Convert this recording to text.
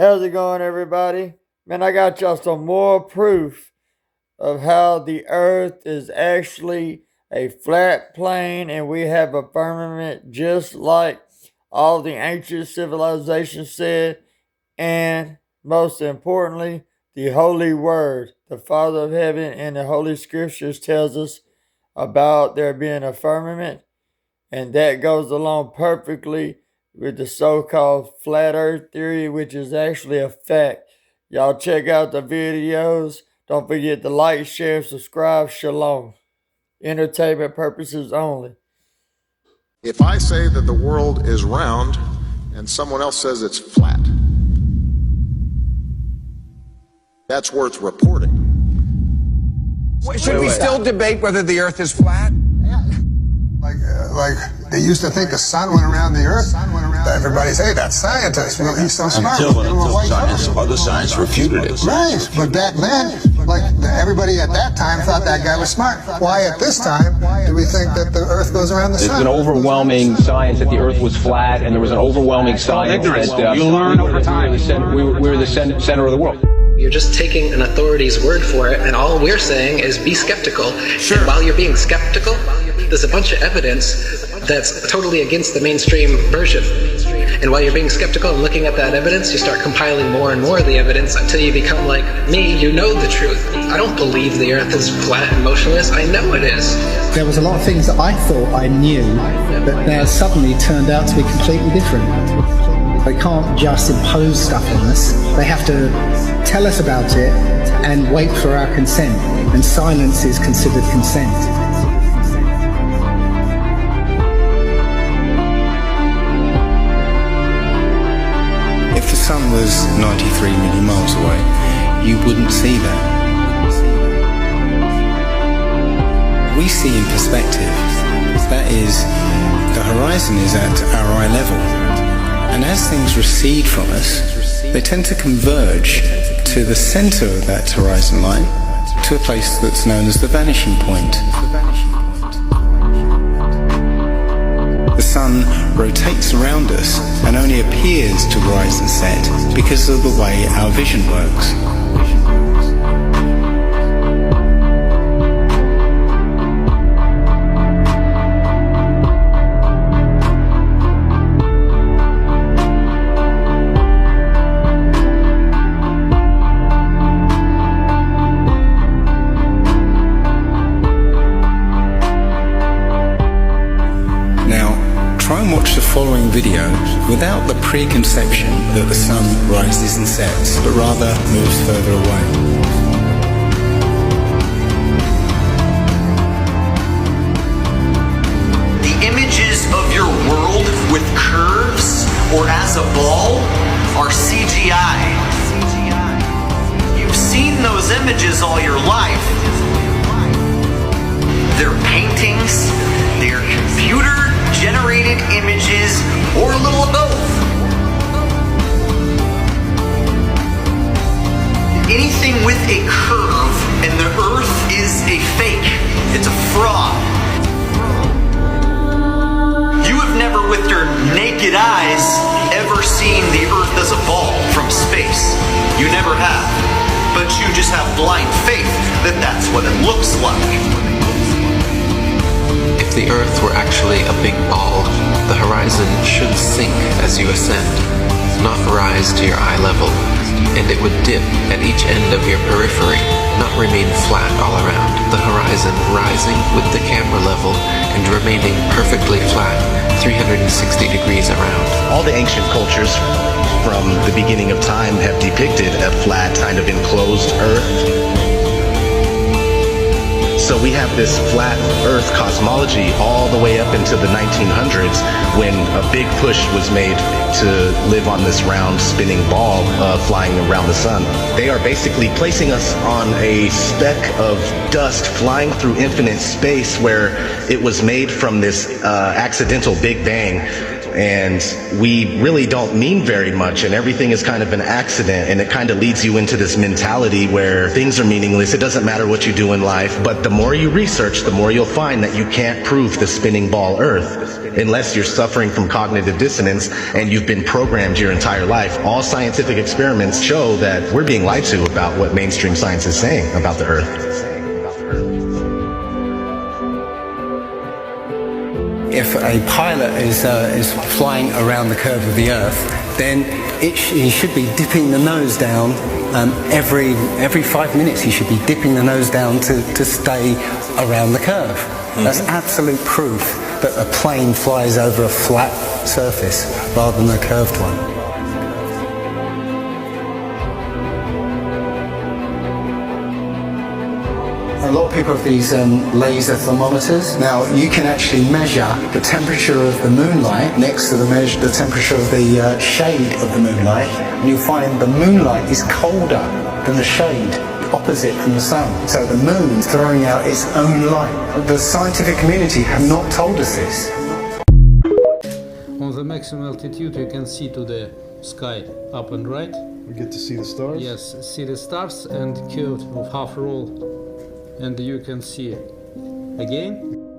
How's it going, everybody? Man, I got y'all some more proof of how the earth is actually a flat plane and we have a firmament just like all the ancient civilizations said. And most importantly, the Holy Word, the Father of Heaven and the Holy Scriptures tells us about there being a firmament, and that goes along perfectly with the so-called flat earth theory, which is actually a fact. Y'all check out the videos. Don't forget to like, share, subscribe. Shalom. Entertainment purposes only. If I say that the world is round and someone else says it's flat, that's worth reporting. Should we still debate whether the earth is flat? Like they used to think the sun went around the earth. Everybody say that's scientist. Well, he's so smart. Other science refuted it. Right, but back then, like everybody at that time thought that guy was smart. Why at this time do we think that the earth goes around the sun? There's an overwhelming science that the earth was flat, and there was an overwhelming science that you'll learn over time. we were the center of the world. You're just taking an authority's word for it, and all we're saying is be skeptical. Sure. And while you're being skeptical, there's a bunch of evidence that's totally against the mainstream version. And while you're being skeptical and looking at that evidence, you start compiling more and more of the evidence until you become like me, you know the truth. I don't believe the earth is flat and motionless. I know it is. There was a lot of things that I thought I knew that now suddenly turned out to be completely different. They can't just impose stuff on us. They have to tell us about it and wait for our consent. And silence is considered consent. If the sun was 93 million miles away, you wouldn't see that. We see in perspective. That is, the horizon is at our eye level. And as things recede from us, they tend to converge to the center of that horizon line, to a place that's known as the vanishing point. The sun rotates around us and only appears to rise and set because of the way our vision works. Try and watch the following video without the preconception that the sun rises and sets, but rather moves further away. The images of your world with curves or as a ball are CGI. You've seen those images all your life. They're paintings, they're computer-generated images, or a little of both. Anything with a curve and the earth is a fake. It's a fraud. You have never with your naked eyes ever seen the earth as a ball from space. You never have. But you just have blind faith that that's what it looks like. If the earth were actually a big ball, the horizon should sink as you ascend, not rise to your eye level, and it would dip at each end of your periphery, not remain flat all around, the horizon rising with the camera level and remaining perfectly flat 360 degrees around. All the ancient cultures from the beginning of time have depicted a flat, kind of enclosed earth. So we have this flat earth cosmology all the way up into the 1900s when a big push was made to live on this round spinning ball flying around the sun. They are basically placing us on a speck of dust flying through infinite space where it was made from this accidental Big Bang. And we really don't mean very much, and everything is kind of an accident, and it kind of leads you into this mentality where things are meaningless. It doesn't matter what you do in life, but the more you research, the more you'll find that you can't prove the spinning ball Earth. unless you're suffering from cognitive dissonance and you've been programmed your entire life. All scientific experiments show that we're being lied to about what mainstream science is saying about the Earth. If a pilot is flying around the curve of the Earth, then he should be dipping the nose down every 5 minutes. He should be dipping the nose down to stay around the curve. That's absolute proof that a plane flies over a flat surface rather than a curved one. A lot of people have these laser thermometers. Now you can actually measure the temperature of the moonlight next to the temperature of the shade of the moonlight, and you'll find the moonlight is colder than the shade opposite from the sun. So the moon's throwing out its own light. The scientific community have not told us this. On the maximum altitude you can see to the sky up and right. We get to see the stars? Yes, see the stars and curve of half roll. And you can see again.